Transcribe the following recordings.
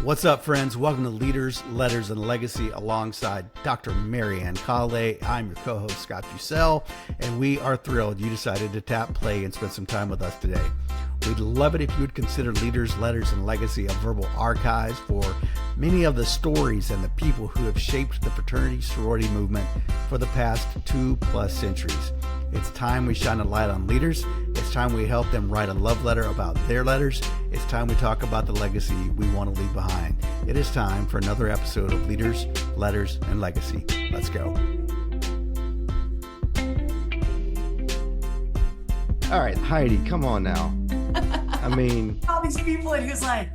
What's up, friends? Welcome to Leaders, Letters, and Legacy alongside Dr. Marianne Calle. I'm your co-host, Scott Bussell, and we are thrilled you decided to tap play and spend some time with us today. We'd love it if you would consider Leaders, Letters, and Legacy a verbal archives for many of the stories and the people who have shaped the fraternity sorority movement for the past 2+ centuries. It's time we shine a light on leaders. It's time we help them write a love letter about their letters. It's time we talk about the legacy we want to leave behind. It is time for another episode of Leaders, Letters, and Legacy. Let's go. All right, Heidi, come on now. I mean, all these people, and he was like,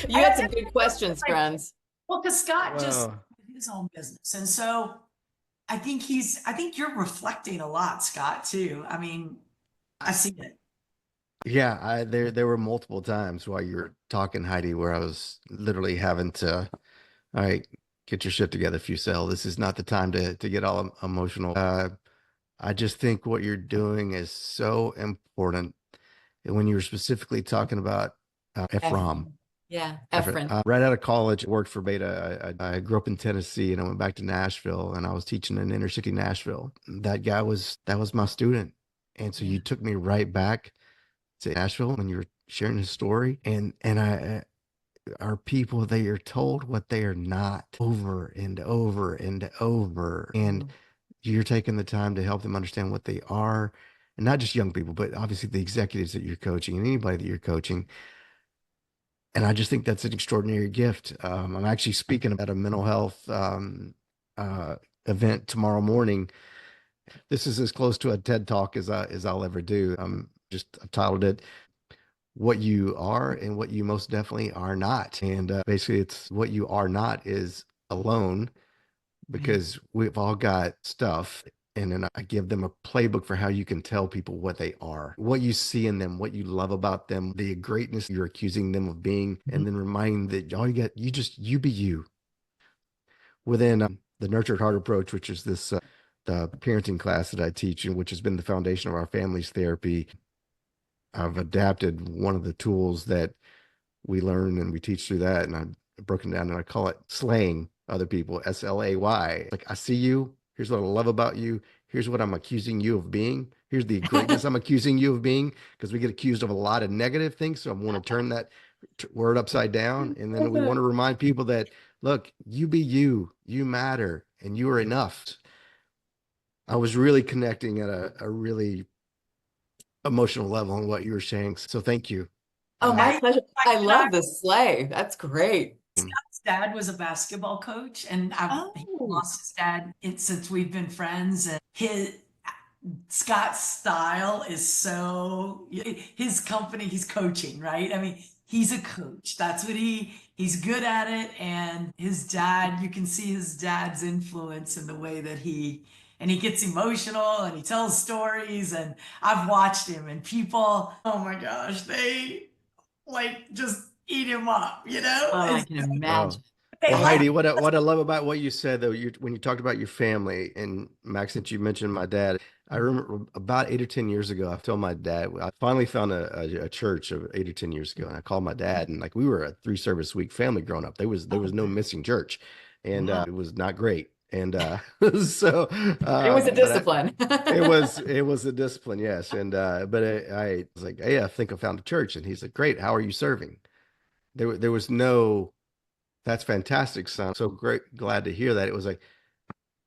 you had some good questions, friends. Well, because Scott just his own business, and so I think you're reflecting a lot, Scott, too. I mean, I see it. Yeah, there were multiple times while you were talking, Heidi, where I was literally having to, all right, get your shit together, Fussell. This is not the time to get all emotional. I just think what you're doing is so important. And when you were specifically talking about Ephraim. Yeah, Ephraim. Right out of college, I worked for Beta. I grew up in Tennessee, and I went back to Nashville, and I was teaching in inner city Nashville. That was my student. And so you took me right back to Nashville when you were sharing his story. And I are people, they are told what they are not over and over and over. And you're taking the time to help them understand what they are. And not just young people, but obviously the executives that you're coaching and anybody that you're coaching. And I just think that's an extraordinary gift. I'm actually speaking at a mental health event tomorrow morning. This is as close to a TED Talk as I'll ever do. I've titled it, What You Are and What You Most Definitely Are Not. And basically it's what you are not is alone, because we've all got stuff. And then I give them a playbook for how you can tell people what they are, what you see in them, what you love about them, the greatness you're accusing them of being, and then remind that all you be you. Within the Nurtured Heart approach, which is this the parenting class that I teach, and which has been the foundation of our family's therapy, I've adapted one of the tools that we learn and we teach through that, and I've broken down and I call it slaying other people, SLAY. Like, I see you. Here's what I love about you. Here's what I'm accusing you of being. Here's the greatness I'm accusing you of being, because we get accused of a lot of negative things. So I want to turn that word upside down. And then we want to remind people that, look, you be you, you matter, and you are enough. I was really connecting at a really emotional level on what you were saying. So thank you. Oh, my pleasure. I love the sleigh. That's great. Scott's dad was a basketball coach, and he lost his dad since we've been friends. And Scott's style is so, his company, he's coaching, right? I mean, he's a coach. That's what he's good at it. And his dad, you can see his dad's influence in the way that he gets emotional and he tells stories. And I've watched him, and people, oh my gosh, they like just eat him up, you know? Oh, I can imagine. Well, Heidi, what I love about what you said, though, when you talked about your family, and Max, since you mentioned my dad, I remember about 8 or 10 years ago, I told my dad, I finally found a church of 8 or 10 years ago, and I called my dad, and like, we were a 3-service week family growing up. There was no missing church, and it was not great. And so it was a discipline. it was a discipline, yes. And but I was like, hey, I think I found a church. And he's like, great, how are you serving? There was no, that's fantastic, son. So glad to hear that. It was like,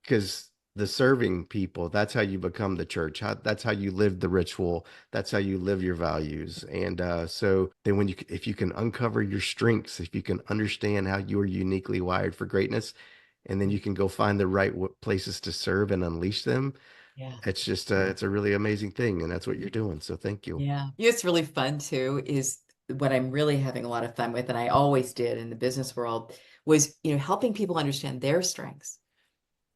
because the serving people, that's how you become the church. That's how you live the ritual. That's how you live your values. And so then if you can uncover your strengths, if you can understand how you are uniquely wired for greatness, and then you can go find the right places to serve and unleash them. Yeah, it's just it's a really amazing thing, and that's what you're doing. So thank you. Yeah, it's really fun too. Is what I'm really having a lot of fun with, and I always did in the business world, was helping people understand their strengths,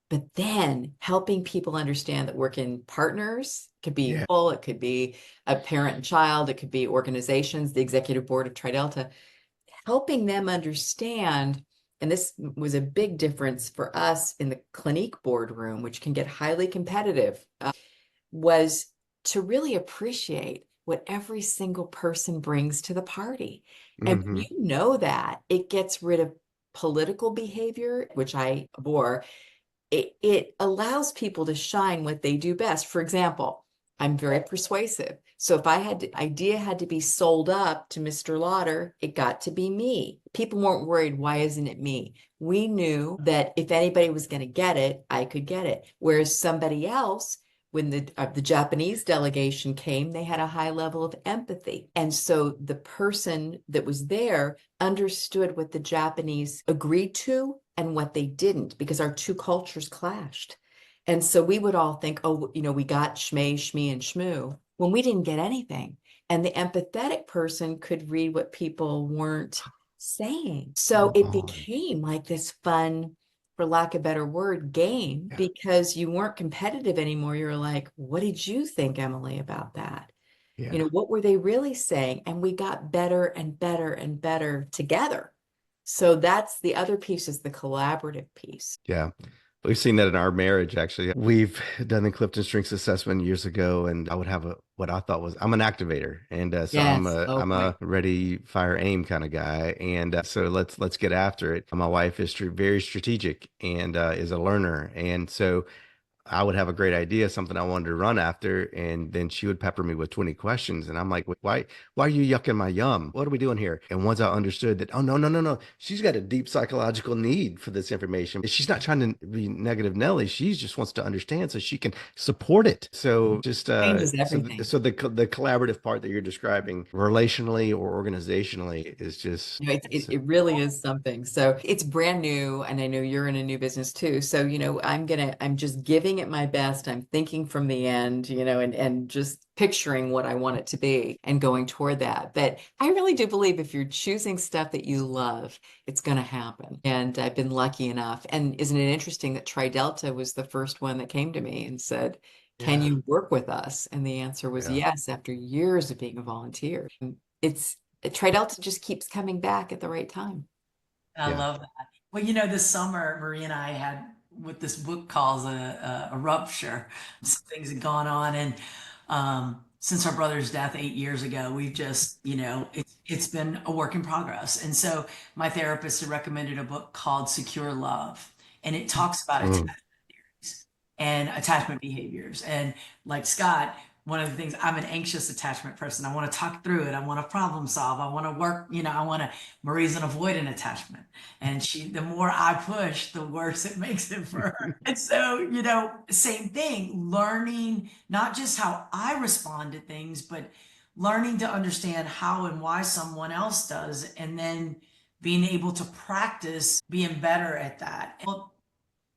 but then helping people understand that working partners could be full. It could be a parent and child. It could be organizations, the executive board of TriDelta, helping them understand. And this was a big difference for us in the Clinique boardroom, which can get highly competitive, was to really appreciate what every single person brings to the party. And when Hmm. you know that, it gets rid of political behavior, which I abhor. It allows people to shine what they do best. For example, I'm very persuasive. So if idea had to be sold up to Mr. Lauder, it got to be me. People weren't worried, why isn't it me? We knew that if anybody was going to get it, I could get it. Whereas somebody else, when the Japanese delegation came, they had a high level of empathy. And so the person that was there understood what the Japanese agreed to and what they didn't, because our two cultures clashed. And so we would all think, oh, we got shmee, shmee, and shmoo when we didn't get anything. And the empathetic person could read what people weren't saying. So Come it on. became like this fun, for lack of a better word, game, Yeah. because you weren't competitive anymore. You're like, what did you think, Emily, about that? Yeah. What were they really saying? And we got better and better and better together. So that's the other piece, is the collaborative piece. Yeah. We've seen that in our marriage, actually. We've done the Clifton Strengths Assessment years ago, and I would have what I thought was, I'm an activator. And so I'm Yes. a Oh I'm boy. a ready, fire, aim kind of guy. And so let's get after it. My wife is very strategic and is a learner. And so I would have a great idea, something I wanted to run after, and then she would pepper me with 20 questions. And I'm like, why are you yucking my yum? What are we doing here? And once I understood that, oh, no, no, no, no, she's got a deep psychological need for this information. She's not trying to be negative Nelly. She just wants to understand so she can support it. So just, Changes so, everything. so the collaborative part that you're describing relationally or organizationally is just, It really is something. So it's brand new, and I know you're in a new business too. So, I'm just giving it my best. I'm thinking from the end, and just picturing what I want it to be and going toward that. But I really do believe if you're choosing stuff that you love, it's going to happen. And I've been lucky enough. And isn't it interesting that TriDelta was the first one that came to me and said, can yeah, you work with us? And the answer was yeah, yes, after years of being a volunteer. It's TriDelta just keeps coming back at the right time. I yeah. love that. Well, this summer, Marie and I had what this book calls a rupture. Some things had gone on, and since our brother's death 8 years ago, we've just, it's been a work in progress. And so my therapist had recommended a book called Secure Love, and it talks about Mm. attachment and attachment behaviors. And like Scott, one of the things, I'm an anxious attachment person. I want to talk through it. I want to problem solve. I want to work, I want to, Marie's an avoidant attachment. And the more I push, the worse it makes it for her. And so, same thing, learning not just how I respond to things, but learning to understand how and why someone else does, and then being able to practice being better at that. Well,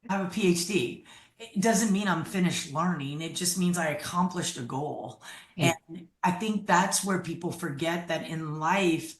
I have a PhD. It doesn't mean I'm finished learning. It just means I accomplished a goal. Yeah. And I think that's where people forget that in life,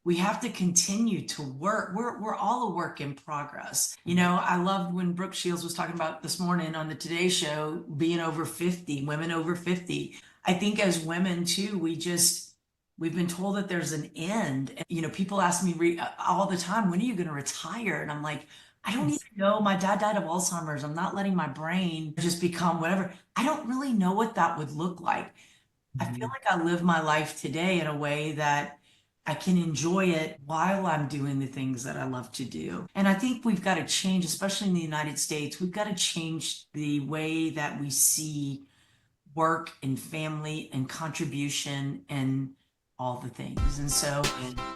we have to continue to work. We're all a work in progress. I loved when Brooke Shields was talking about this morning on the Today Show, being over 50, women over 50. I think as women too, we've been told that there's an end. And, people ask me all the time, when are you going to retire? And I'm like, I don't even know. My dad died of Alzheimer's. I'm not letting my brain just become whatever. I don't really know what that would look like. I feel like I live my life today in a way that I can enjoy it while I'm doing the things that I love to do. And I think we've got to change, especially in the United States, we've got to change the way that we see work and family and contribution and all the things. And so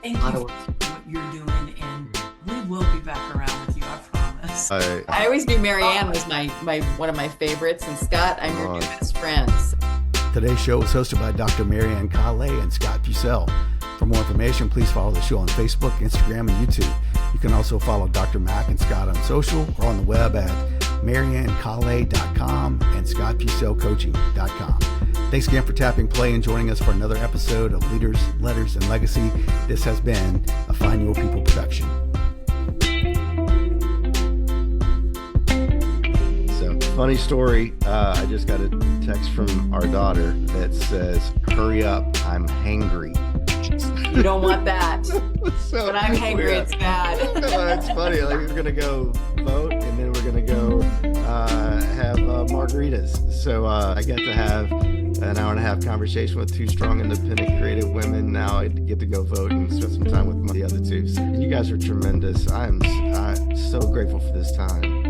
thank you for what you're doing, and we will be back around with you, I promise. I always knew Marianne was my one of my favorites, and Scott, I'm your new best friends. Today's show was hosted by Dr. Marianne Calais and Scott Pucell. For more information, please follow the show on Facebook, Instagram, and YouTube. You can also follow Dr. Mac and Scott on social or on the web at mariannecalais.com and scottpucellcoaching.com. Thanks again for tapping play and joining us for another episode of Leaders, Letters, and Legacy. This has been a Find Your People production. So, funny story. I just got a text from our daughter that says, "Hurry up, I'm hangry." You don't want that. So when I'm hangry, it's bad. It's funny. Like, we're gonna go vote, and then we're gonna go have margaritas. So I get to have an hour and a half conversation with two strong, independent, creative women. Now I get to go vote and spend some time with the other two. And you guys are tremendous. I'm so grateful for this time.